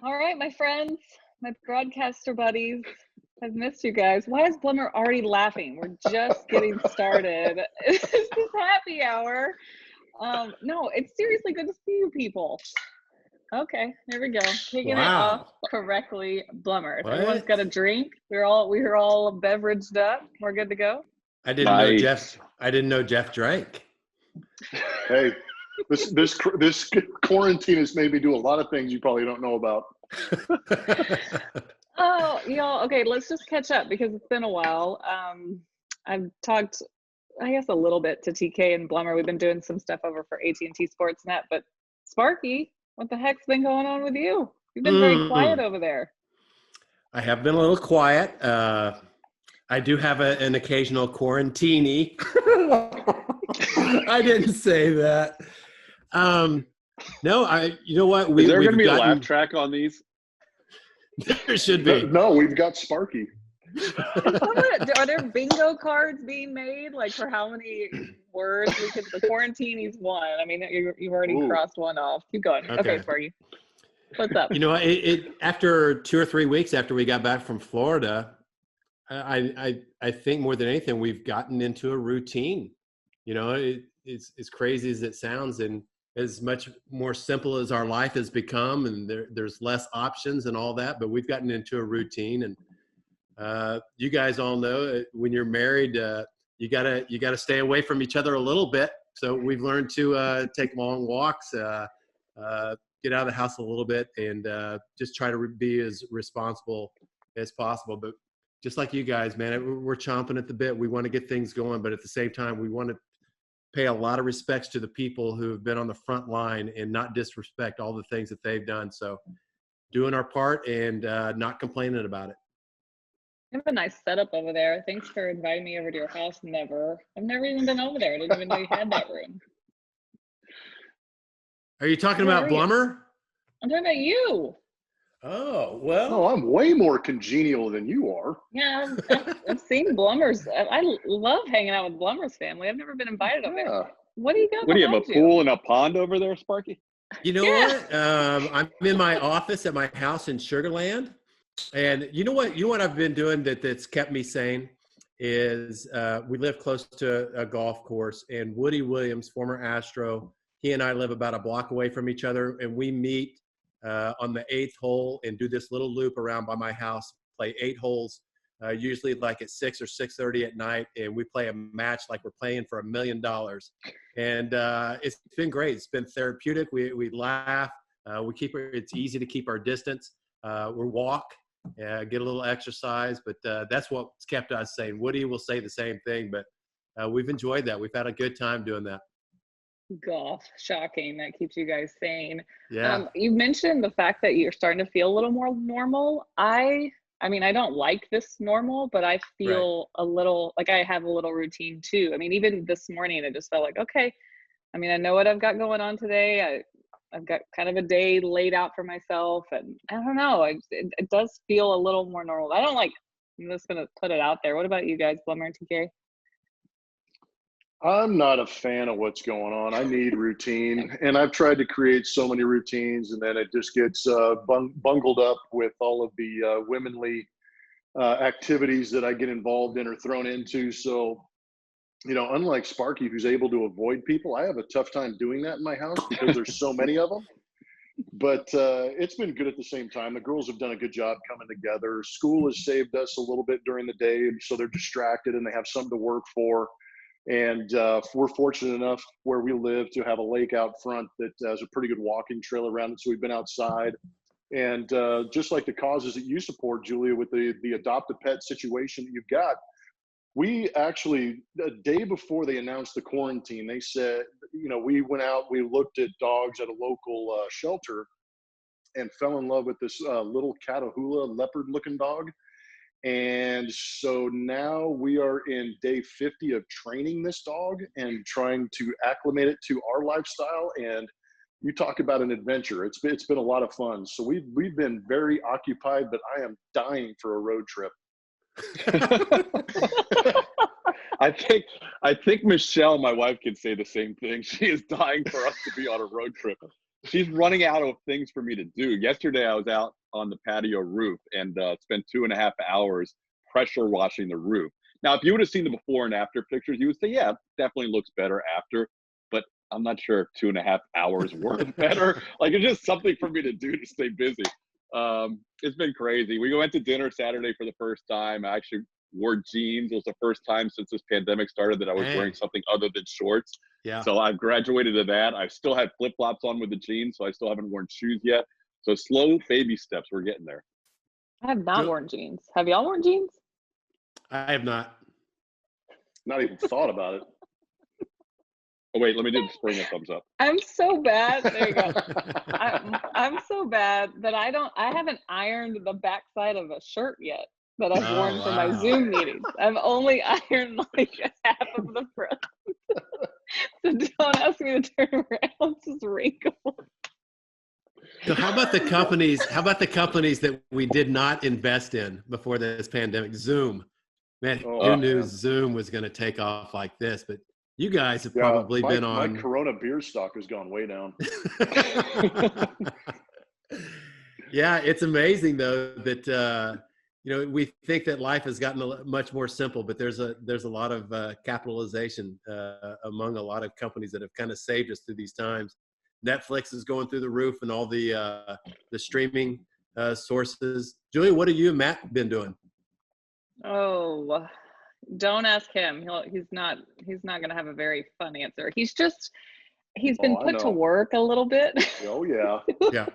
All right, my friends, my broadcaster buddies. I've missed you guys. Why is Blummer already laughing? We're just getting started. This is happy hour. No, it's seriously good to see you people. Okay, here we go. Kicking it off correctly. Blummer. If everyone's got a drink, we're all beveraged up. We're good to go. I didn't know Jeff drank. Hey, this quarantine has made me do a lot of things you probably don't know about. Oh, y'all. Okay, let's just catch up because it's been a while. I've talked, I guess, a little bit to TK and Blummer. We've been doing some stuff over for AT&T Sportsnet, but Sparky, what the heck's been going on with you? You've been very quiet over there. I have been a little quiet. I do have an occasional quarantini. I didn't say that. No, you know what? Is there going to be a laugh track on these? There should be. No, we've got Sparky. Are there bingo cards being made, like for how many words we could? The quarantini's one. I mean, you've already crossed one off. Keep going. Okay, Sparky. What's up? You know, after 2 or 3 weeks after we got back from Florida, I think more than anything we've gotten into a routine. You know, it's as crazy as it sounds, and as much more simple as our life has become, and there's less options and all that, but we've gotten into a routine. And you guys all know when you're married, you gotta stay away from each other a little bit. So we've learned to take long walks, get out of the house a little bit, and just try to be as responsible as possible. But just like you guys, man, we're chomping at the bit. We want to get things going, but at the same time, we want to pay a lot of respects to the people who have been on the front line and not disrespect all the things that they've done. So doing our part and not complaining about it. You have a nice setup over there. Thanks for inviting me over to your house. I've never even been over there. I didn't even know you had that room. Are you talking about Blummer? I'm talking about you. Oh, well. Oh, I'm way more congenial than you are. Yeah, I've seen Blummer's. I love hanging out with Blummer's family. I've never been invited over there. What do you got? What do you have, a pool and a pond over there, Sparky? You know what? I'm in my office at my house in Sugar Land. And you know what I've been doing that's kept me sane is we live close to a golf course, and Woody Williams, former Astro, he and I live about a block away from each other, and we meet on the 8th hole and do this little loop around by my house, play 8 holes, usually like at 6 or 6:30 at night, and we play a match like we're playing for $1 million. And it's been great. It's been therapeutic. We laugh. It's easy to keep our distance. We walk, get a little exercise, but that's what's kept us sane. Woody will say the same thing, but we've enjoyed that. We've had a good time doing that. Golf, shocking. That keeps you guys sane. Yeah. You mentioned the fact that you're starting to feel a little more normal. I mean, I don't like this normal, but I feel a little like I have a little routine too. I mean, even this morning, I just felt like, okay, I mean, I know what I've got going on today. I've got kind of a day laid out for myself, and I don't know, it does feel a little more normal. I'm just going to put it out there. What about you guys, Blummer and TK? I'm not a fan of what's going on. I need routine, and I've tried to create so many routines, and then it just gets bungled up with all of the womanly activities that I get involved in or thrown into. So, you know, unlike Sparky, who's able to avoid people, I have a tough time doing that in my house because there's so many of them. But it's been good at the same time. The girls have done a good job coming together. School has saved us a little bit during the day, so they're distracted and they have something to work for. And we're fortunate enough where we live to have a lake out front that has a pretty good walking trail around it. So we've been outside. And just like the causes that you support, Julia, with the adopt a pet situation that you've got, we actually, the day before they announced the quarantine, they said, you know, we went out, we looked at dogs at a local shelter and fell in love with this little Catahoula leopard-looking dog. And so now we are in day 50 of training this dog and trying to acclimate it to our lifestyle. And you talk about an adventure. It's been a lot of fun. So we've been very occupied, but I am dying for a road trip. I think Michelle, my wife, can say the same thing. She is dying for us to be on a road trip. she's running out of things for me to do. Yesterday, I was out on the patio roof and spent 2.5 hours pressure washing the roof. Now, if you would have seen the before and after pictures, you would say, yeah, definitely looks better after. But I'm not sure if 2.5 hours worth better. Like, it's just something for me to do to stay busy. It's been crazy. We went to dinner Saturday for the first time. I actually wore jeans. It was the first time since this pandemic started that I was wearing something other than shorts. Yeah. So I've graduated to that. I still had flip-flops on with the jeans, so I still haven't worn shoes yet. So slow baby steps. We're getting there. I have not worn jeans. Have y'all worn jeans? I have not. Not even thought about it. Oh, wait, let me do the spring a thumbs up. I'm so bad. There you go. I'm so bad that I haven't ironed the backside of a shirt yet that I've worn for my Zoom meetings. I've only ironed like half of the front. So don't ask me to turn around. It's just wrinkle. So how about the companies that we did not invest in before this pandemic? Zoom. Man, who knew Zoom was going to take off like this? But you guys have probably been on. My Corona beer stock has gone way down. Yeah, it's amazing though that we think that life has gotten much more simple, but there's a lot of capitalization among a lot of companies that have kind of saved us through these times. Netflix is going through the roof, and all the streaming sources. Julia, what have you and Matt been doing? Oh, don't ask him. He's not going to have a very fun answer. He's been put to work a little bit. Oh yeah. Yeah.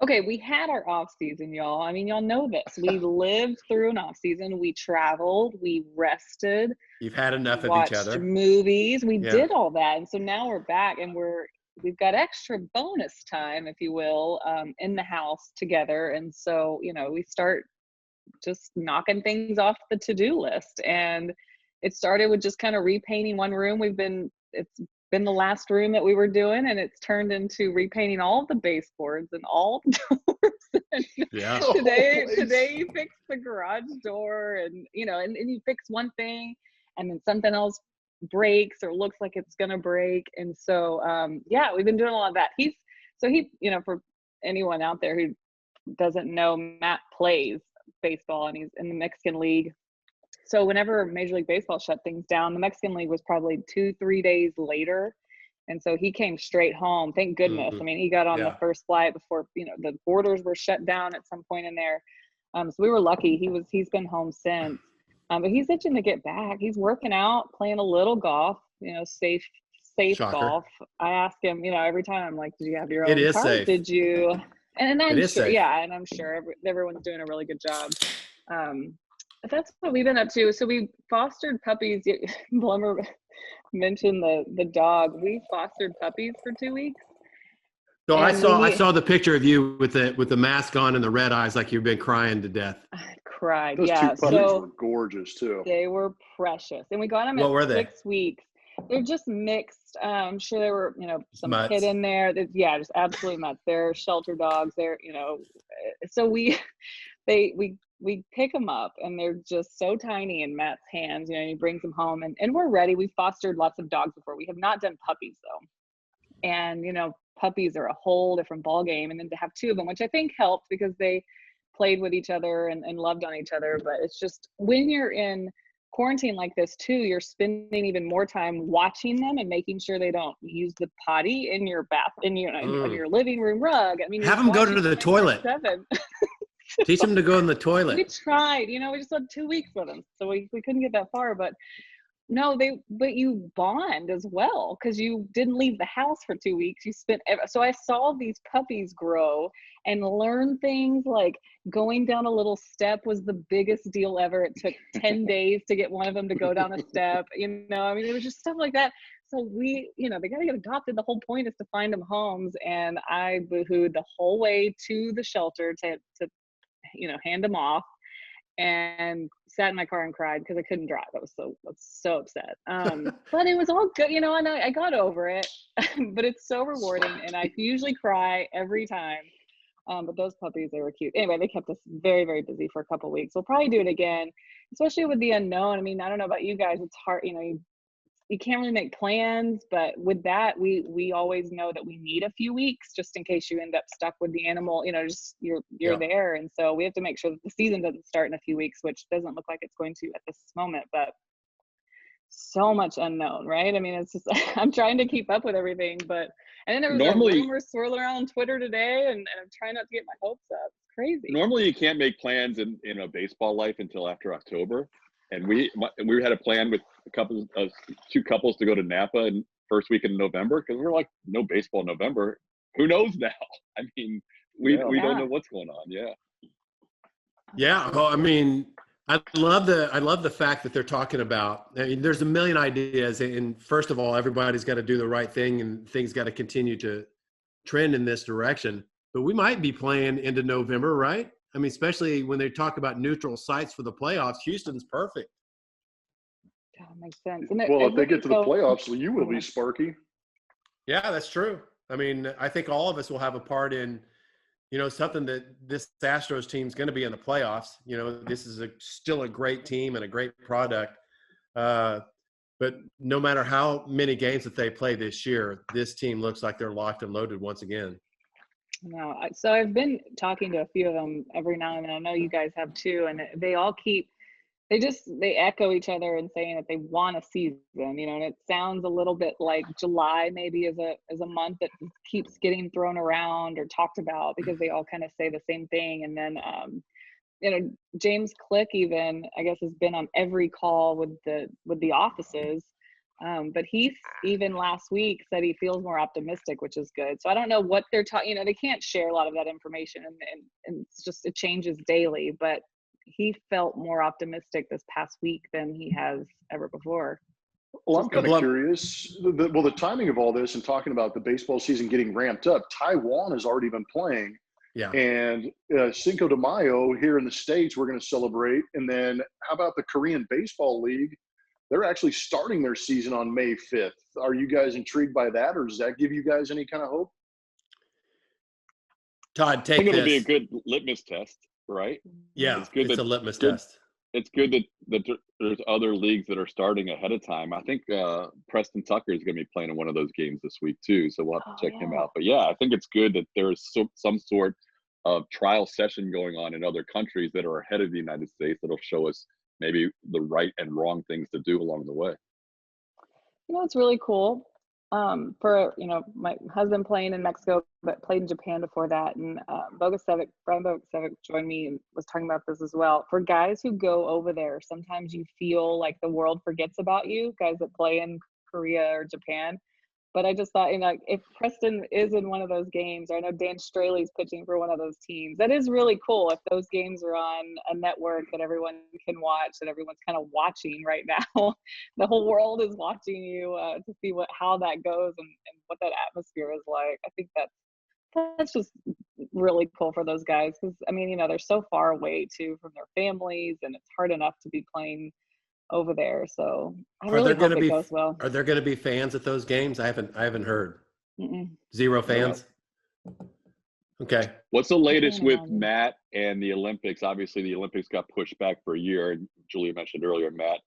Okay, we had our off season, y'all. I mean, y'all know this. We lived through an off season. We traveled. We rested. You've had enough of each other. Watched movies. We did all that, and so now we're back, and we've got extra bonus time, if you will, in the house together. And so we start just knocking things off the to-do list, and it started with just kind of repainting one room. It's been the last room that we were doing, and it's turned into repainting all of the baseboards and all the doors. Yeah. Today you fix the garage door, and and you fix one thing and then something else breaks or looks like it's gonna break. And so we've been doing a lot of that. He for anyone out there who doesn't know, Matt plays baseball and he's in the Mexican League. So whenever Major League Baseball shut things down, the Mexican League was probably 2-3 days later. And so he came straight home. Thank goodness. I mean, he got on the first flight before, the borders were shut down at some point in there. So we were lucky. He's been home since. But he's itching to get back. He's working out, playing a little golf, safe Shocker. golf. I ask him, every time, I'm like, did you have your own It is cart? safe. Did you? And I'm sure, safe. and I'm sure everyone's doing a really good job. But that's what we've been up to. So we fostered puppies. Blummer mentioned the dog. We fostered puppies for 2 weeks. So I saw the picture of you with the mask on and the red eyes, like you've been crying to death. I cried. Those two puppies were gorgeous too. They were precious, and we got them at 6 weeks. They're just mixed. I'm sure there were, some mutts. kid in there. Just absolute mutts. They're shelter dogs. They're, so we pick them up, and they're just so tiny in Matt's hands. He brings them home, and we're ready. We fostered lots of dogs before. We have not done puppies though, and puppies are a whole different ball game. And then to have two of them, which I think helped because they played with each other and loved on each other. But it's just when you're in quarantine like this too, you're spending even more time watching them and making sure they don't use the potty in your bath, in your living room rug. I mean, have them go to the toilet. Teach them to go in the toilet. We tried, we just had 2 weeks with them, so we couldn't get that far. But no, but you bond as well because you didn't leave the house for 2 weeks. You spent, so I saw these puppies grow and learn things like going down a little step was the biggest deal ever. It took 10 days to get one of them to go down a step. I mean, it was just stuff like that. So we, they got to get adopted. The whole point is to find them homes. And I boohooed the whole way to the shelter to hand them off, and sat in my car and cried because I couldn't drive. I was so upset. But it was all good, and I got over it. But it's so rewarding, and I usually cry every time. But those puppies, they were cute. Anyway, they kept us very, very busy for a couple of weeks. We'll probably do it again, especially with the unknown. I mean, I don't know about you guys. It's hard, you can't really make plans, but with that, we always know that we need a few weeks just in case you end up stuck with the animal, just you're Yeah. there. And so we have to make sure that the season doesn't start in a few weeks, which doesn't look like it's going to at this moment, but so much unknown, right? I mean, it's just, I'm trying to keep up with everything, and then there was a rumor swirling around on Twitter today, and I'm trying not to get my hopes up. It's crazy. Normally you can't make plans in a baseball life until after October. And we had a plan with two couples to go to Napa in first week in November, because we're like, no baseball in November. Who knows now? I mean, we don't know what's going on. Yeah. Yeah. Well, I mean, I love the fact that they're talking about, I mean, there's a million ideas, and first of all, everybody's got to do the right thing, and things got to continue to trend in this direction. But we might be playing into November, right? I mean, especially when they talk about neutral sites for the playoffs, Houston's perfect. That makes sense. Well, if they get to the playoffs, you will be, Sparky. Yeah, that's true. I mean, I think all of us will have a part in, something that this Astros team is going to be in the playoffs. This is still a great team and a great product. But no matter how many games that they play this year, this team looks like they're locked and loaded once again. No, so I've been talking to a few of them every now and then. I know you guys have too, and they all they echo each other and saying that they want a season, and it sounds a little bit like July maybe is a month that keeps getting thrown around or talked about, because they all kind of say the same thing. And then James Click even, I guess, has been on every call with the offices. But he even last week said he feels more optimistic, which is good. So I don't know what they're talking, they can't share a lot of that information, and it's just, it changes daily, but he felt more optimistic this past week than he has ever before. Well, I'm kind of curious. The timing of all this and talking about the baseball season getting ramped up, Taiwan has already been playing. Yeah. And Cinco de Mayo here in the States, we're going to celebrate. And then how about the Korean Baseball League? They're actually starting their season on May 5th. Are you guys intrigued by that, or does that give you guys any kind of hope? Todd, take this. I think it'll be a good litmus test, right? Yeah, it's a litmus test. It's good that there's other leagues that are starting ahead of time. I think Preston Tucker is going to be playing in one of those games this week too, so we'll have to check him out. But yeah, I think it's good that there's some sort of trial session going on in other countries that are ahead of the United States that'll show us maybe the right and wrong things to do along the way. It's really cool. For my husband playing in Mexico, but played in Japan before that, and Brian Bogosevic joined me and was talking about this as well. For guys who go over there, sometimes you feel like the world forgets about you, guys that play in Korea or Japan. But I just thought, if Preston is in one of those games, or I know Dan Straley's pitching for one of those teams, that is really cool if those games are on a network that everyone can watch, that everyone's kind of watching right now. The whole world is watching you to see how that goes and what that atmosphere is like. I think that's just really cool for those guys, because, they're so far away too from their families, and it's hard enough to be playing over there. So I really hope it goes well. Are there going to be fans at those games? I haven't heard. Mm-mm. Zero fans. Okay. What's the latest with Matt and the Olympics? Obviously, the Olympics got pushed back for a year. And Julia mentioned earlier, Matt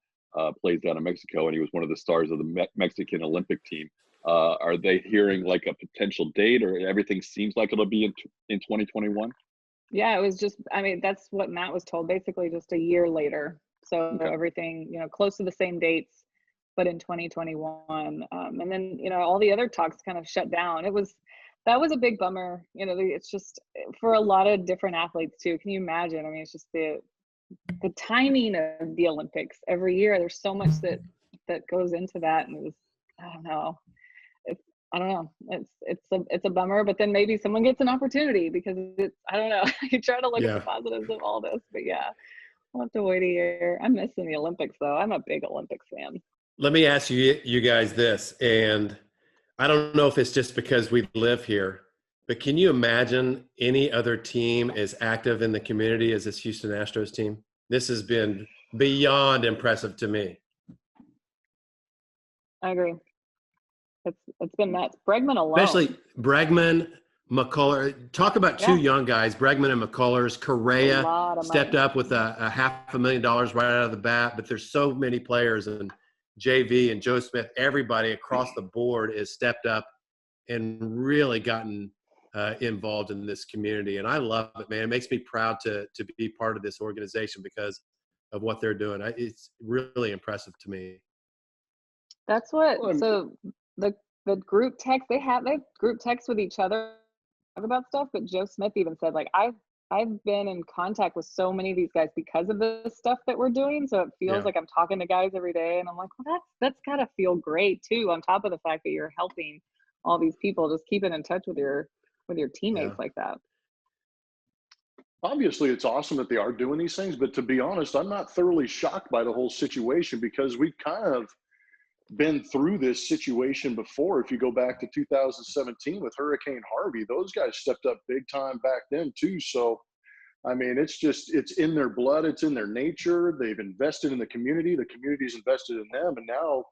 plays down in Mexico, and he was one of the stars of the Mexican Olympic team. Are they hearing like a potential date, or everything seems like it'll be in 2021? Yeah, it was just, that's what Matt was told, basically just a year later. So everything, close to the same dates, but in 2021. And then, all the other talks kind of shut down. That was a big bummer. It's just for a lot of different athletes too. Can you imagine? It's just the timing of the Olympics every year. There's so much that goes into that. And it was, I don't know. It's a bummer, but then maybe someone gets an opportunity, because I don't know. You try to look at the positives of all this, but yeah. I'll have to wait a year. I'm missing the Olympics, though. I'm a big Olympics fan. Let me ask you guys this, and I don't know if it's just because we live here, but can you imagine any other team as active in the community as this Houston Astros team? This has been beyond impressive to me. I agree. It's been nuts. Bregman alone. Especially Bregman, McCullers. Talk about two young guys, Bregman and McCullers. Correa stepped up with a $500,000 right out of the bat, but there's so many players, and JV and Joe Smith, everybody across the board has stepped up and really gotten involved in this community. And I love it, man. It makes me proud to be part of this organization because of what they're doing. It's really impressive to me. That's what, so the group text, they have group text with each other about stuff, but Joe Smith even said, like, I've been in contact with so many of these guys because of the stuff that we're doing. So it feels like I'm talking to guys every day, and I'm like, well, that's gotta feel great too, on top of the fact that you're helping all these people, just keeping in touch with your teammates like that. Obviously, it's awesome that they are doing these things, but to be honest, I'm not thoroughly shocked by the whole situation because we've kind of been through this situation before. If you go back to 2017 with Hurricane Harvey, those guys stepped up big time back then too. So, I mean, it's in their blood, it's in their nature. They've invested in the community's invested in them. And now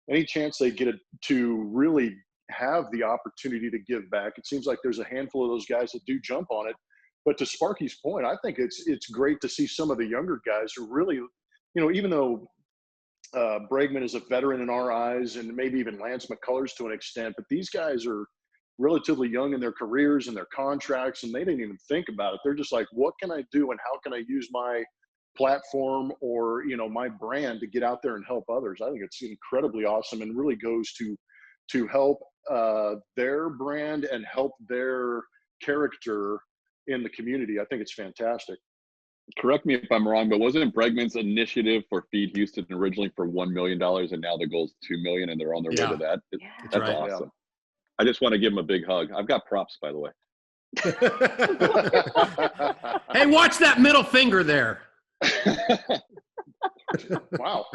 any chance they get to really have the opportunity to give back, it seems like there's a handful of those guys that do jump on it. But to Sparky's point, I think it's great to see some of the younger guys who really, even though Bregman is a veteran in our eyes, and maybe even Lance McCullers to an extent, but these guys are relatively young in their careers and their contracts, and they didn't even think about it. They're just like, what can I do and how can I use my platform or, my brand to get out there and help others? I think it's incredibly awesome and really goes to help their brand and help their character in the community. I think it's fantastic. Correct me if I'm wrong, but wasn't Bregman's initiative for Feed Houston originally for $1 million, and now the goal's $2 million, and they're on their way to that? That's right. Awesome. I just want to give him a big hug. I've got props, by the way. Hey, watch that middle finger there. Wow.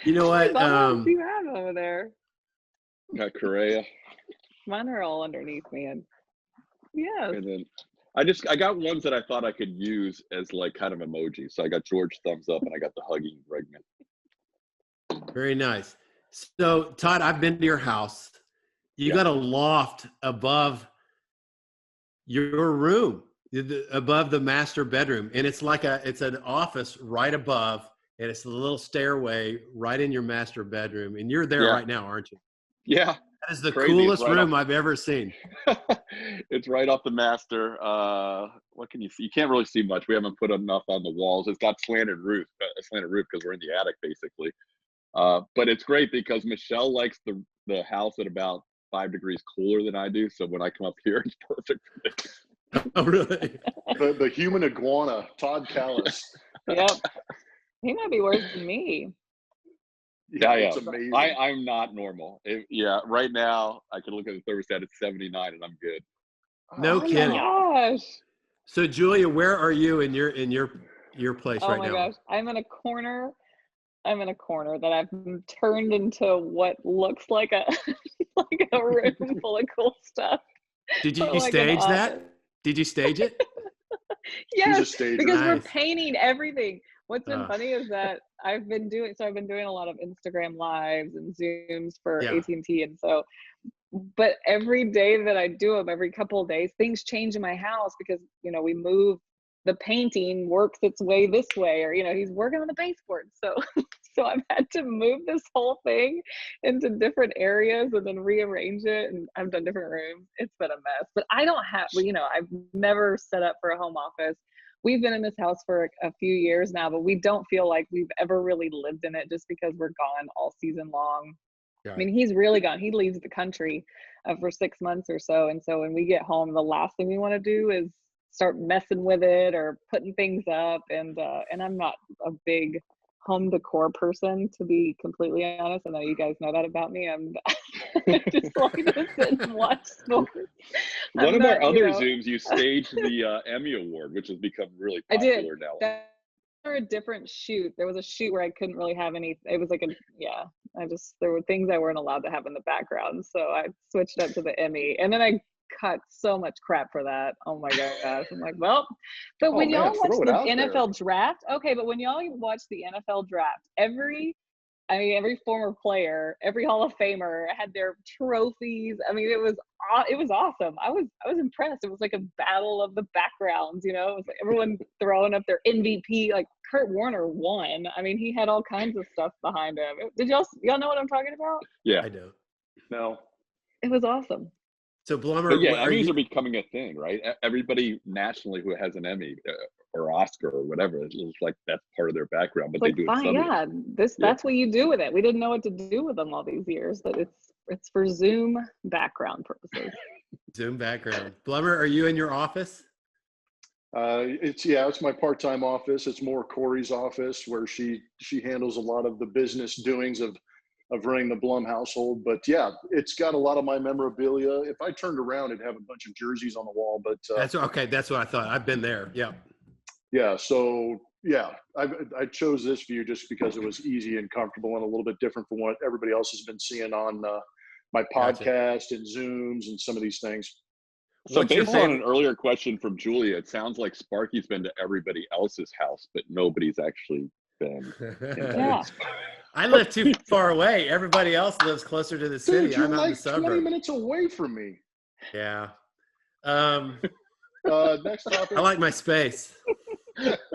You know what? What do you have over there? Got Correa. Mine are all underneath me. And yes. And then I got ones that I thought I could use as like kind of emojis. So I got George thumbs up and I got the hugging Bregman. Very nice. So Todd, I've been to your house. You got a loft above your room, above the master bedroom. And it's it's an office right above, and it's a little stairway right in your master bedroom. And you're there right now, aren't you? Yeah. That is the coolest room I've ever seen. It's right off the master. What can you see? You can't really see much. We haven't put enough on the walls. It's got a slanted roof because we're in the attic basically. But it's great because Michelle likes the house at about 5 degrees cooler than I do. So when I come up here, it's perfect for me. Oh, really? The human iguana, Todd Callis. Yep. He might be worse than me. Yeah, it's amazing. I'm not normal. Right now I can look at the thermostat at 79 and I'm good. No kidding. Oh my gosh. So Julia, where are you in your place right now? Oh my gosh. I'm in a corner that I've turned into what looks like a room full of cool stuff. Did you stage that? Did you stage it? Yes, because we're Nice. painting everything. What's been funny is that I've been doing a lot of Instagram lives and Zooms for AT&T, and so, but every day that I do them, every couple of days, things change in my house because we move. The painting works its way this way, or he's working on the baseboard, so I've had to move this whole thing into different areas and then rearrange it, and I've done different rooms. It's been a mess, but I don't have, I've never set up for a home office. We've been in this house for a few years now, but we don't feel like we've ever really lived in it just because we're gone all season long. Yeah. I mean, he's really gone. He leaves the country for 6 months or so, and so when we get home, the last thing we want to do is start messing with it or putting things up, and I'm not a big home decor person, to be completely honest. I know you guys know that about me. I'm just like to sit and watch sports. One of our other Zooms, you staged the Emmy Award, which has become really popular now. That for a different shoot. There was a shoot where I couldn't really have any. It was like there were things I weren't allowed to have in the background, so I switched up to the Emmy, and then I cut so much crap for that. Oh my gosh. I'm like, well, but when y'all watch the NFL draft, okay, but when y'all watch the NFL draft, every I mean, every former player, every Hall of Famer had their trophies. I mean, it was awesome. I was impressed. It was like a battle of the backgrounds, you know. It was like everyone throwing up their MVP. Like Kurt Warner won. I mean, he had all kinds of stuff behind him. Did y'all know what I'm talking about? Yeah. I do. No. It was awesome. So Blummer, But yeah, Emmys are becoming a thing, right? Everybody nationally who has an Emmy or Oscar or whatever, it's like that's part of their background, but Like, they do fine, it. yeah, that's what you do with it. We didn't know what to do with them all these years, but it's for Zoom background purposes. Zoom background. Blummer, are you in your office? It's my part-time office. It's more Corey's office where she handles a lot of the business doings of running the Blum household. But yeah, it's got a lot of my memorabilia. If I turned around, it'd have a bunch of jerseys on the wall. But That's okay. That's what I thought. I've been there. Yeah. Yeah. So yeah, I chose this view just because it was easy and comfortable and a little bit different from what everybody else has been seeing on my podcast and Zooms and some of these things. So based on an earlier question from Julia, it sounds like Sparky's been to everybody else's house, but nobody's actually been. Yeah. I live too far away. Everybody else lives closer to the city. Dude, you're I'm out in the like 20 suburbs. minutes away from me. Yeah. Next topic. I like my space.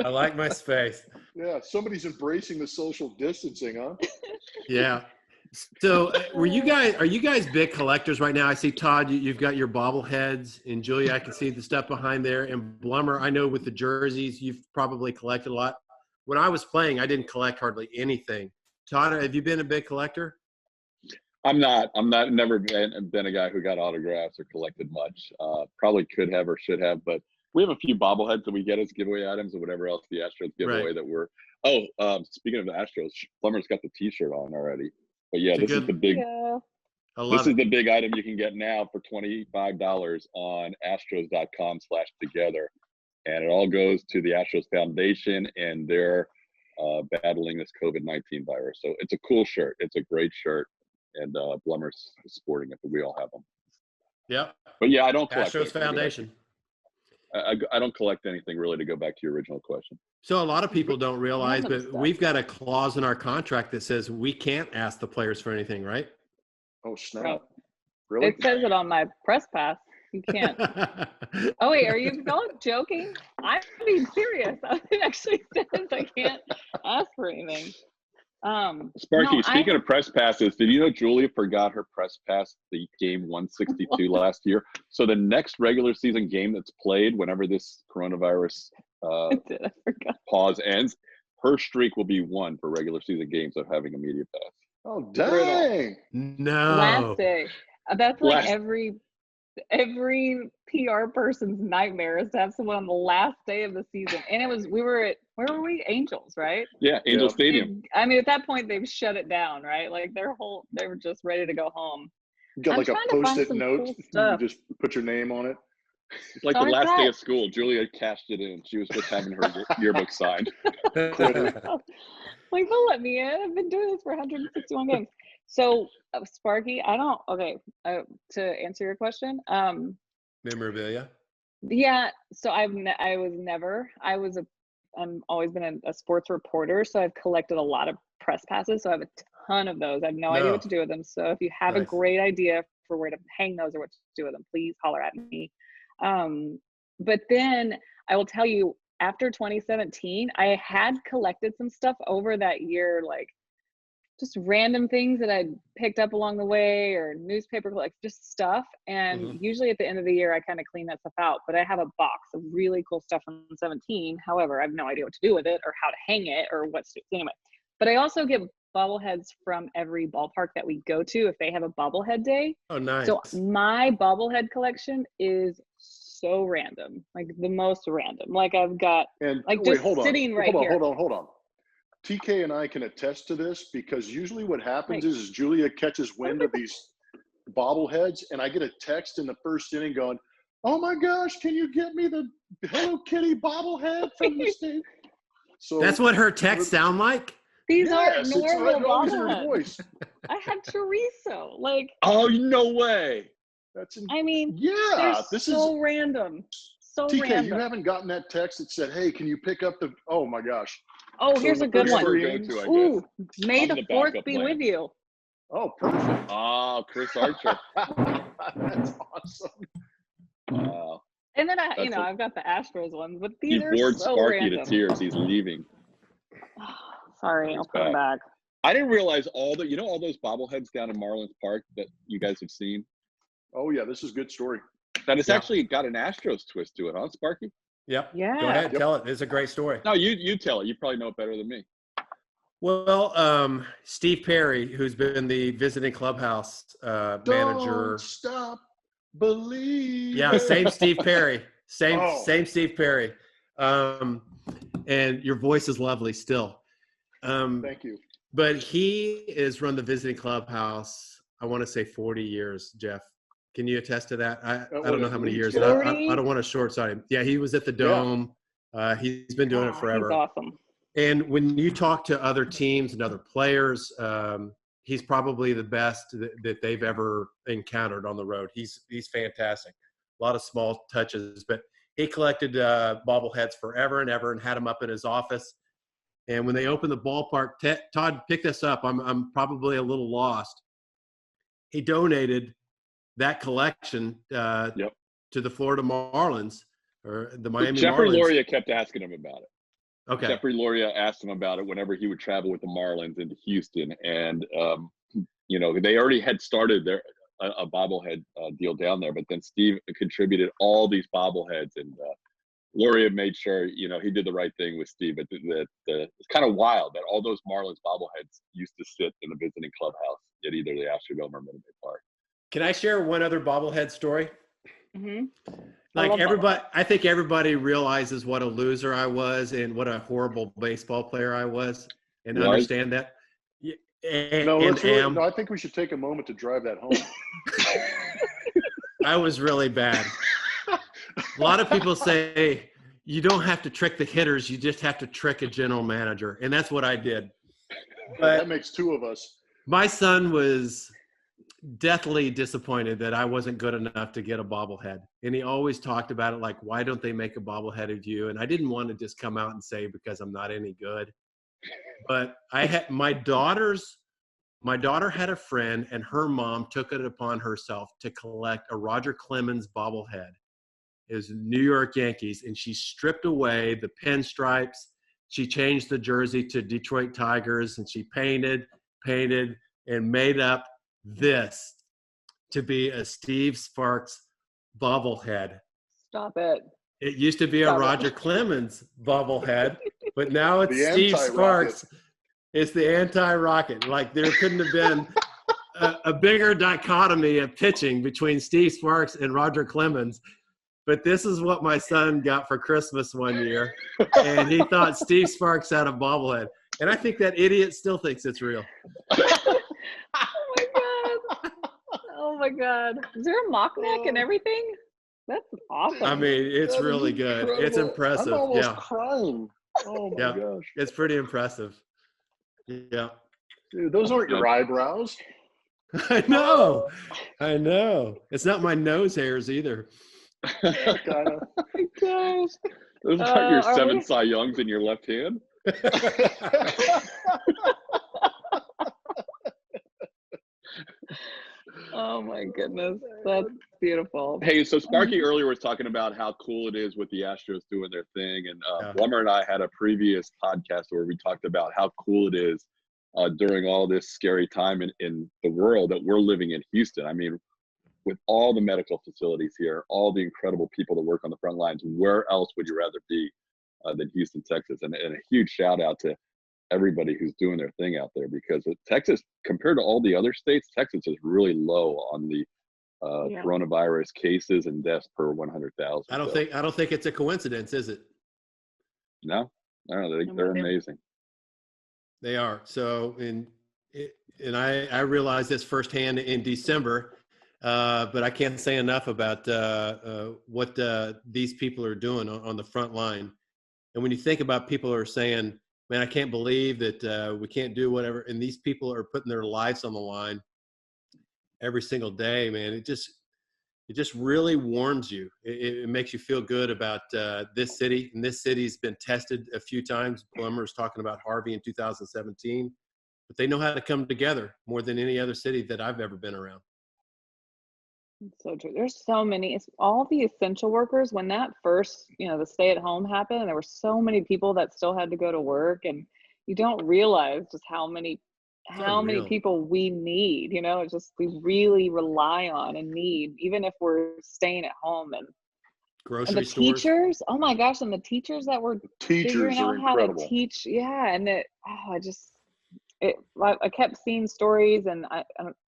I like my space. Yeah, somebody's embracing the social distancing, huh? Yeah. So are you guys big collectors right now? I see Todd, you've got your bobbleheads, and Julia, I can see the stuff behind there. And Blummer, I know with the jerseys, you've probably collected a lot. When I was playing, I didn't collect hardly anything. Todd, have you been a big collector? I'm not. Never been a guy who got autographs or collected much. Probably could have or should have, but we have a few bobbleheads that we get as giveaway items or whatever else the Astros give away that we're. Speaking of the Astros, Plummer's got the T-shirt on already. But yeah, this is the big. Yeah. This is the big item you can get now for $25 on Astros.com/together, and it all goes to the Astros Foundation, and they're battling this COVID-19 virus. So it's a cool shirt. It's a great shirt, and Blummer's sporting it, but we all have them. Yep. But yeah, I don't collect. Astros Foundation. I don't collect anything really, to go back to your original question. So a lot of people don't realize, but stuff. we've got a clause in our contract that says we can't ask the players for anything, right? Oh, snap. Right. Really? It says it on my press pass. You can't. Oh, wait, are you both joking? I'm being serious. It actually says I can't ask for anything. Sparky, speaking of press passes, did you know Julia forgot her press pass the game 162 last year? So the next regular season game that's played, whenever this coronavirus pause ends, her streak will be 1 for regular season games of having a media pass. Oh, dang. No. Last day. That's like every PR person's nightmare is to have someone on the last day of the season. And we were at, where were we? Angels, right? Yeah, Angel Stadium. I mean, at that point, they've shut it down, right? Like they were just ready to go home. You got like a Post-it note. Cool, you just put your name on it. It's like the last day of school. Julia cashed it in. She was just having her yearbook signed. Like, they'll let me in. I've been doing this for 161 games. So, Sparky, to answer your question. Memorabilia? Yeah. So I've always been a sports reporter. So I've collected a lot of press passes. So I have a ton of those. I have no idea what to do with them. So if you have a great idea for where to hang those or what to do with them, please holler at me. But then I will tell you, after 2017, I had collected some stuff over that year, like just random things that I'd picked up along the way or newspaper, like just stuff. And usually at the end of the year, I kind of clean that stuff out. But I have a box of really cool stuff from 17. However, I have no idea what to do with it or how to hang it or what's anyway. But I also get bobbleheads from every ballpark that we go to if they have a bobblehead day. Oh, nice. So my bobblehead collection is so random, like the most random. Like I've got sitting right here. Hold on. TK and I can attest to this because usually what happens is Julia catches wind of these bobbleheads and I get a text in the first inning going, "Oh my gosh, can you get me the Hello Kitty bobblehead from the state?" So that's what her texts sound like? These aren't normal bobbleheads. I had chorizo. Like, oh, no way. This is so random. So TK, random. you haven't gotten that text that said, "Hey, can you pick up the?" Oh my gosh, Oh, So here's the a good first one. three Go innings. to, I guess. Ooh, May I'm the the 4th backup be plan. with you. Oh, perfect. Oh, Chris Archer. That's awesome. Wow. And then That's I've got the Astros ones, but He these are bored so Sparky to random. tears. He's leaving. Sorry, I'll put them back. I didn't realize all those bobbleheads down in Marlins Park that you guys have seen? Oh, yeah, this is a good story. That it's actually got an Astros twist to it, huh, Sparky? Yep. Yeah. Go ahead. Tell it. It's a great story. No, you tell it. You probably know it better than me. Well, Steve Perry, who's been the visiting clubhouse manager. Don't stop believing. Yeah, same Steve Perry. Same Steve Perry. And your voice is lovely still. Thank you. But he has run the visiting clubhouse, I want to say 40 years, Jeff. Can you attest to that? I don't know how many years. And I don't want to short side him. Yeah, he was at the Dome. Yeah. He's been doing it forever. He's awesome. And when you talk to other teams and other players, he's probably the best that they've ever encountered on the road. He's fantastic. A lot of small touches, but he collected bobbleheads forever and ever and had them up in his office. And when they opened the ballpark, Todd picked this up. I'm probably a little lost. He donated that collection to the Florida Marlins or the Miami Jeffrey Marlins. Loria kept asking him about it. Okay. Jeffrey Loria asked him about it whenever he would travel with the Marlins into Houston, and they already had started a bobblehead deal down there, but then Steve contributed all these bobbleheads, and Loria made sure he did the right thing with Steve. But it's kind of wild that all those Marlins bobbleheads used to sit in the visiting clubhouse at either the Astrodome or Minute Maid Park. Can I share one other bobblehead story? Mm-hmm. I think everybody realizes what a loser I was and what a horrible baseball player I was, and understand that. I think we should take a moment to drive that home. I was really bad. A lot of people say you don't have to trick the hitters; you just have to trick a general manager, and that's what I did. But that makes two of us. My son was deathly disappointed that I wasn't good enough to get a bobblehead. And he always talked about it like, why don't they make a bobblehead of you? And I didn't want to just come out and say because I'm not any good. But I had my daughter had a friend and her mom took it upon herself to collect a Roger Clemens bobblehead. It was New York Yankees, and she stripped away the pinstripes. She changed the jersey to Detroit Tigers, and she painted and made up this to be a Steve Sparks bobblehead. Stop it. It used to be a Roger Clemens bobblehead, but now it's Steve Sparks. It's the anti-rocket. Like there couldn't have been a bigger dichotomy of pitching between Steve Sparks and Roger Clemens. But this is what my son got for Christmas one year, and he thought Steve Sparks had a bobblehead. And I think that idiot still thinks it's real. Oh my God. Is there a mock neck and everything? That's awesome. I mean, it's really good. Incredible. It's impressive. I'm almost crying. Oh my yeah. gosh. It's pretty impressive. Yeah. Dude, those aren't your eyebrows. I know. It's not my nose hairs either. Kinda. Oh my gosh. Those are your 7 Cy Youngs in your left hand? Oh my goodness. That's beautiful. Hey, so Sparky earlier was talking about how cool it is with the Astros doing their thing. And Blummer and I had a previous podcast where we talked about how cool it is during all this scary time in the world that we're living in Houston. I mean, with all the medical facilities here, all the incredible people that work on the front lines, where else would you rather be than Houston, Texas? And a huge shout out to everybody who's doing their thing out there, because Texas, compared to all the other states, Texas is really low on the coronavirus cases and deaths per 100,000. I don't think it's a coincidence, is it? No, they're amazing. They are. So, and I realized this firsthand in December, but I can't say enough about what these people are doing on the front line. And when you think about people who are saying, man, I can't believe that we can't do whatever. And these people are putting their lives on the line every single day, man. it just really warms you. It makes you feel good about this city. And this city's been tested a few times. Plummer's talking about Harvey in 2017, but they know how to come together more than any other city that I've ever been around. So true. There's so many, it's all the essential workers. When that first, the stay at home happened, there were so many people that still had to go to work, and you don't realize just how many people we need, it's just, we really rely on and need, even if we're staying at home. And Grocery the stores. teachers, oh my gosh, and the teachers that were figuring out how to teach. Yeah. And I kept seeing stories, and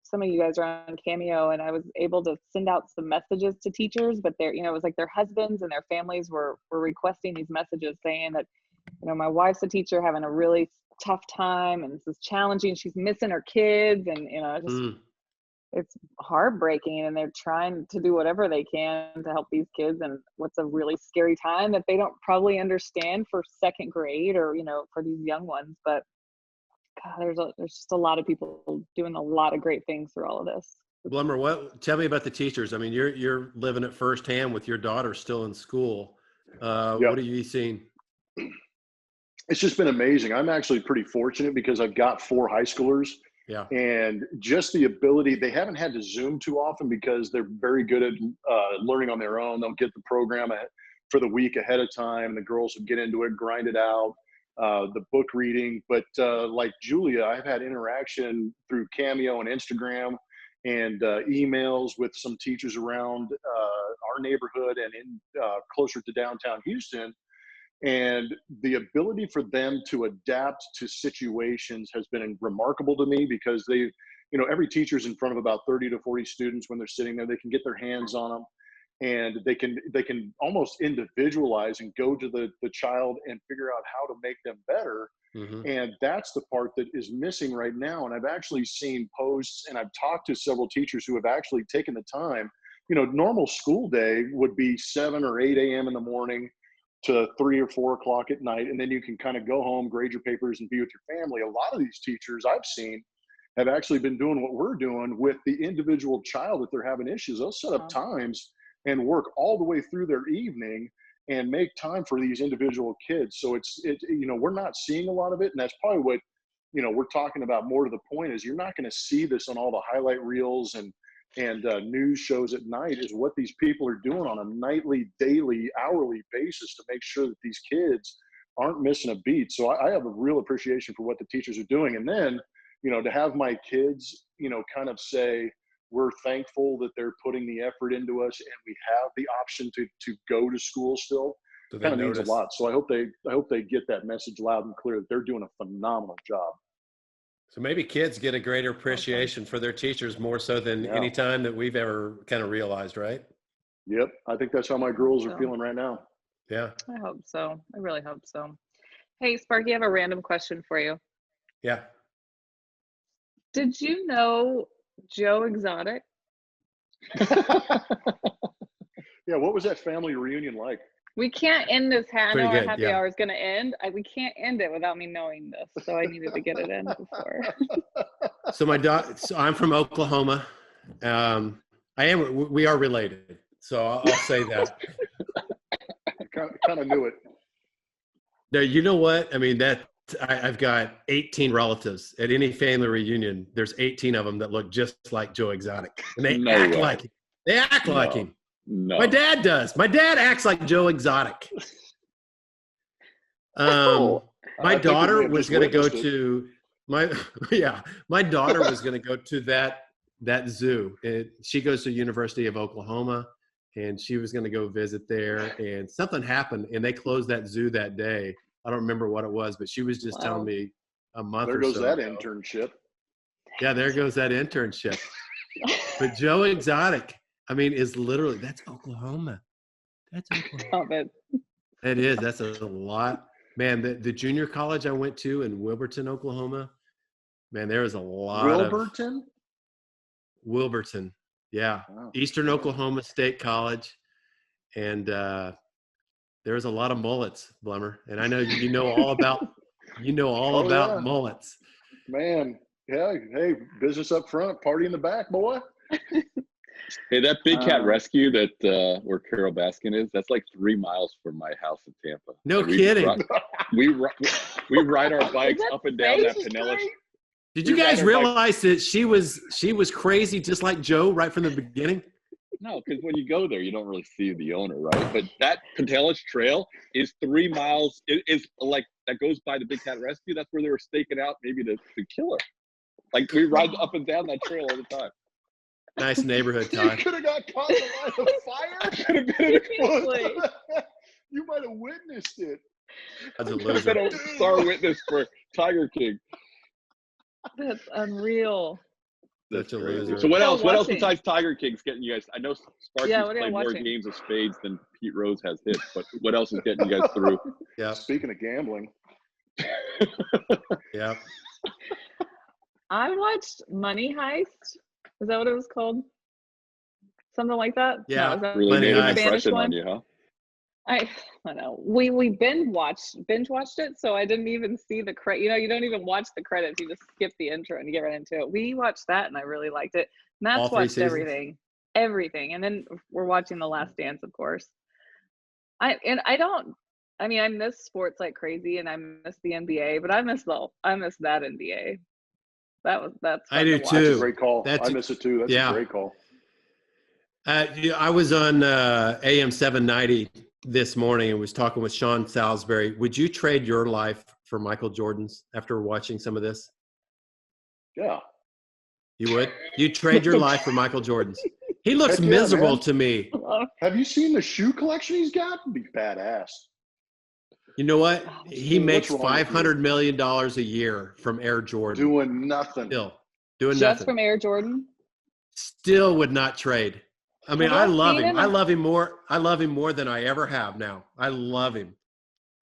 some of you guys are on Cameo, and I was able to send out some messages to teachers, but it was like their husbands and their families were requesting these messages saying that, my wife's a teacher having a really tough time, and this is challenging. She's missing her kids, and, it's heartbreaking, and they're trying to do whatever they can to help these kids. And what's a really scary time that they don't probably understand for second grade, or, for these young ones. But God, there's just a lot of people doing a lot of great things through all of this. Blummer, tell me about the teachers. I mean, you're living it firsthand with your daughter still in school. Yep. What are you seeing? It's just been amazing. I'm actually pretty fortunate because I've got 4 high schoolers. Yeah. And just the ability, they haven't had to Zoom too often because they're very good at learning on their own. They'll get the program for the week ahead of time. The girls will get into it, grind it out, the book reading. But like Julia, I've had interaction through Cameo and Instagram and emails with some teachers around our neighborhood and in closer to downtown Houston. And the ability for them to adapt to situations has been remarkable to me, because they, every teacher's in front of about 30 to 40 students. When they're sitting there, they can get their hands on them, and they can almost individualize and go to the child and figure out how to make them better. Mm-hmm. And that's the part that is missing right now. And I've actually seen posts, and I've talked to several teachers who have actually taken the time. Normal school day would be 7 or 8 a.m. in the morning to 3 or 4 o'clock at night. And then you can kind of go home, grade your papers, and be with your family. A lot of these teachers I've seen have actually been doing what we're doing with the individual child. If they're having issues, they'll set up times and work all the way through their evening and make time for these individual kids. So it's we're not seeing a lot of it. And that's probably what, we're talking about more to the point, is you're not going to see this on all the highlight reels and news shows at night, is what these people are doing on a nightly, daily, hourly basis to make sure that these kids aren't missing a beat. So I have a real appreciation for what the teachers are doing. And then, to have my kids, kind of say, we're thankful that they're putting the effort into us, and we have the option to go to school still, so kind of means a lot. So I hope they get that message loud and clear that they're doing a phenomenal job. So maybe kids get a greater appreciation for their teachers more so than any time that we've ever kind of realized, right? Yep. I think that's how my girls are feeling right now. Yeah. I hope so. I really hope so. Hey, Sparky, I have a random question for you. Yeah. Did you know Joe Exotic? Yeah. What was that family reunion like? We can't end this. I know our happy yeah. hour is going to end. We can't end it without me knowing this, so I needed to get it in before. So I'm from Oklahoma. We are related, so I'll say that. kind of knew it. Now, you know what? I mean, I've got 18 relatives at any family reunion. There's 18 of them that look just like Joe Exotic, and they act like him. They act like him. No. My dad does. My dad acts like Joe Exotic. My daughter was going to go to my daughter was going to go to that zoo. She goes to University of Oklahoma, and she was going to go visit there, and something happened, and they closed that zoo that day. I don't remember what it was, but she was just telling me a month or so. There goes that internship. Yeah, there goes that internship. But Joe Exotic, I mean, is literally, that's Oklahoma. That's Oklahoma. It is. That's a lot. Man, the junior college I went to in Wilburton, Oklahoma, man, there was a lot Wilburton? Wilburton. Yeah. Wow. Eastern Oklahoma State College. And there was a lot of mullets, Blummer. And I know you know all about mullets. Man. Yeah. Hey, business up front, party in the back, boy. Hey, that big cat Um, rescue that where Carol Baskin is, that's like 3 miles from my house in Tampa. No And kidding. We ride our bikes that up and down that face Pinellas. great? Did We you guys ride our bike- realize that she was crazy just like Joe right from the beginning? No, because when you go there, you don't really see the owner, right? But that Pinellas Trail is 3 miles. It is like that goes by the Big Cat Rescue. That's where they were staking out maybe to kill her. Like we ride up and down that trail all the time. Nice neighborhood, You Todd. could have got caught in the line of fire. Could have been Seriously. You might have witnessed it. Todd's a could have loser. been a star witness for Tiger King. That's unreal. Such a crazy. loser. So what Still else? What else watching. besides Tiger King's getting you guys? I know Sparky's Yeah, what are you played more watching? games of spades than Pete Rose has hits, but what else is getting you guys through? Yeah, Speaking of gambling, yeah. I watched Money Heist. Is that what it was called? Something like that? Yeah. No, is that Really Money made an Heist. Spanish impression one? on you, huh? I don't know. We binge watched it, so I didn't even see the credit. You know, you don't even watch the credits. You just skip the intro and you get right into it. We watched that, and I really liked it. Matt's All 3 watched seasons? everything, and then we're watching The Last Dance, of course. I miss sports like crazy, and I miss the NBA, but I miss that NBA. That's I fun do to watch. that's too. a great call. That's- I miss it too. That's yeah. a great call. Yeah, I was on AM 790 this morning and was talking with Sean Salisbury. Would you trade your life for Michael Jordan's after watching some of this? Yeah. You would? You'd trade your life for Michael Jordan's? He looks Heck yeah, miserable man. to me. Have you seen the shoe collection he's got? It'd be badass. You know what? He What's makes wrong with you? $500 million a year from Air Jordan. Doing nothing. Still doing Just nothing. from Air Jordan. Still would not trade. I mean, Have I y'all love seen him. him? I love him more. I love him more than I ever have now. I love him,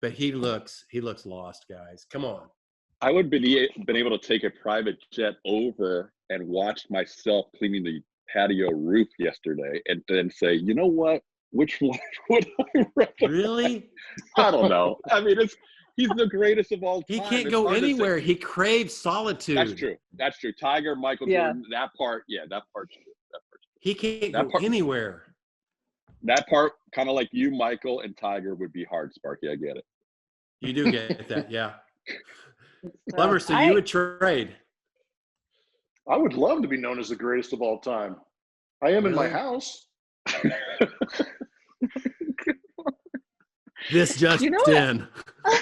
but he looks lost, guys. Come on. I would have been able to take a private jet over and watch myself cleaning the patio roof yesterday and then say, you know what? Which one would I rather? Really? I don't know. I mean, he's the greatest of all time. He can't It's go hard to say. anywhere. He craves solitude. That's true. Tiger, Michael Yeah. Jordan, that part's true. That part's true. He can't That go part- anywhere. That part, kind of like you, Michael, and Tiger would be hard, Sparky. I get it. You do get that, yeah. It's Plumber, tough. so you would trade. I would love to be known as the greatest of all time. I am in my Really? house. This just You know what? in. My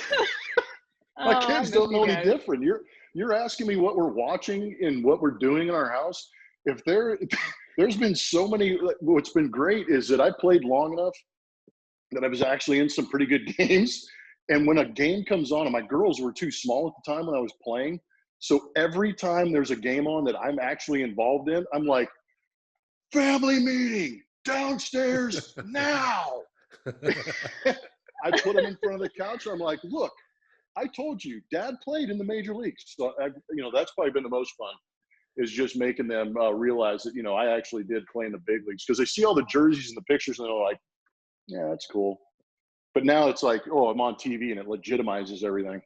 Oh, I kids miss don't know you any guys. different. You're asking me what we're watching and what we're doing in our house. If there's been so many. What's been great is that I played long enough that I was actually in some pretty good games. And when a game comes on, and my girls were too small at the time when I was playing, so every time there's a game on that I'm actually involved in, I'm like, family meeting downstairs now. I put them in front of the couch. And I'm like, look, I told you, Dad played in the major leagues. So, that's probably been the most fun, is just making them realize that, I actually did play in the big leagues, because they see all the jerseys and the pictures and they're like, yeah, that's cool. But now it's like, oh, I'm on TV, and it legitimizes everything.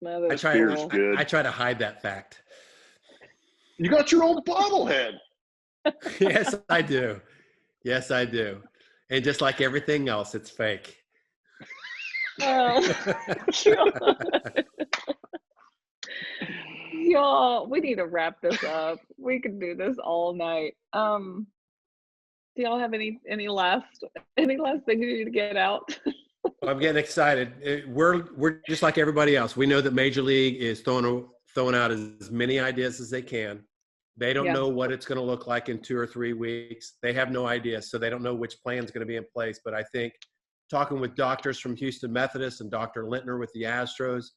No, I that's try, cool. good. I try to hide that fact. You got your own bobblehead. Yes, I do. Yes, I do. And just like everything else, it's fake. Oh, God. Y'all, we need to wrap this up. We could do this all night. Do y'all have any last things you need to get out? I'm getting excited. We're just like everybody else. We know that Major League is throwing out as many ideas as they can. They don't Yeah. know what it's going to look like in 2 or 3 weeks. They have no idea, so they don't know which plan is going to be in place. But I think talking with doctors from Houston Methodist and Dr. Lintner with the Astros,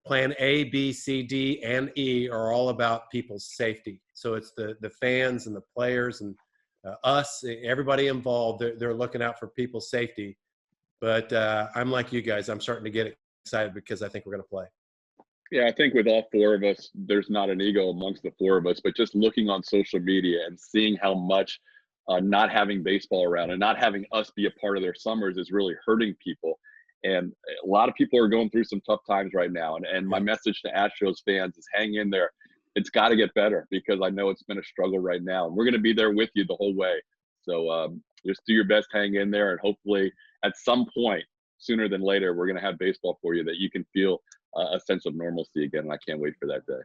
plan A, B, C, D, and E are all about people's safety. So it's the fans and the players and us, everybody involved. They're looking out for people's safety. But I'm like you guys. I'm starting to get excited because I think we're going to play. Yeah, I think with all 4 of us, there's not an ego amongst the 4 of us, but just looking on social media and seeing how much not having baseball around and not having us be a part of their summers is really hurting people. And a lot of people are going through some tough times right now. And my message to Astros fans is hang in there. it's got to get better because I know it's been a struggle right now. We're going to be there with you the whole way. So just do your best, hang in there, and hopefully at some point, sooner than later, we're going to have baseball for you that you can feel a sense of normalcy again. And I can't wait for that day.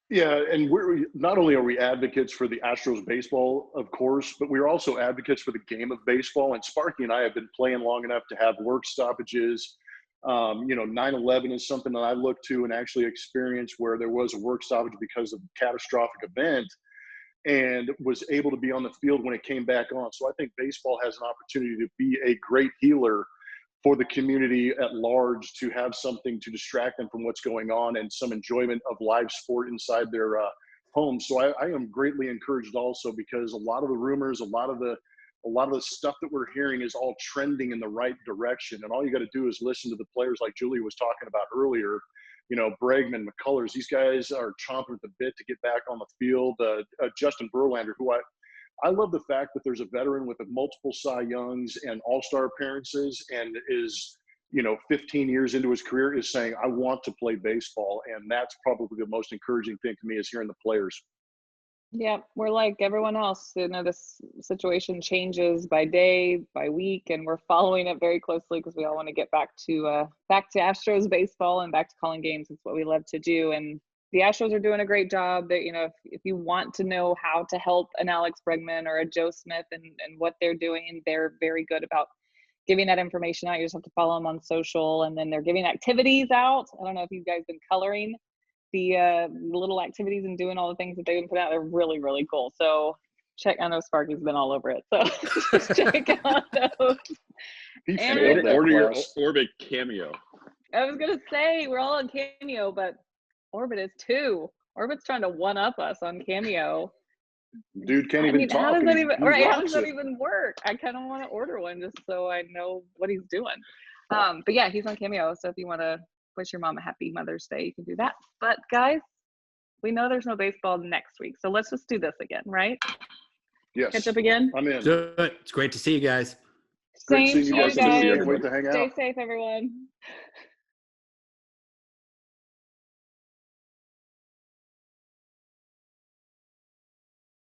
Yeah, and we're not only are we advocates for the Astros baseball, of course, but we're also advocates for the game of baseball. And Sparky and I have been playing long enough to have work stoppages. 9/11 is something that I look to and actually experienced where there was a work stoppage because of a catastrophic event, and was able to be on the field when it came back on. So I think baseball has an opportunity to be a great healer for the community at large, to have something to distract them from what's going on and some enjoyment of live sport inside their homes. So I am greatly encouraged also, because a lot of the rumors, a lot of the stuff that we're hearing is all trending in the right direction. And all you got to do is listen to the players like Julie was talking about earlier. Bregman, McCullers, these guys are chomping at the bit to get back on the field. Justin Verlander, who I love the fact that there's a veteran with multiple Cy Youngs and all-star appearances, and is, 15 years into his career, is saying, I want to play baseball. And that's probably the most encouraging thing to me, is hearing the players. Yeah, we're like everyone else. This situation changes by day, by week, and we're following it very closely because we all want to get back to Astros baseball and back to calling games. It's what we love to do, and the Astros are doing a great job. That if you want to know how to help an Alex Bregman or a Joe Smith and what they're doing, they're very good about giving that information out. You just have to follow them on social, and then they're giving activities out. I don't know if you guys been coloring the little activities and doing all the things that they've been put out. They're really, really cool. So I know Sparky's been all over it. So just check out those. And order your Orbit Cameo. I was going to say, we're all on Cameo, but Orbit is too. Orbit's trying to one up us on Cameo. Dude can't even talk. How does that even work? I kind of want to order one just so I know what he's doing. But yeah, he's on Cameo. So if you want to wish your mom a happy Mother's Day, you can do that. But guys, we know there's no baseball next week, so let's just do this again, right? Yes. Catch up again. I'm in. Good. It's great to see you guys. Same Great seeing you guys. guys. Can't wait to hang out. Stay safe, everyone.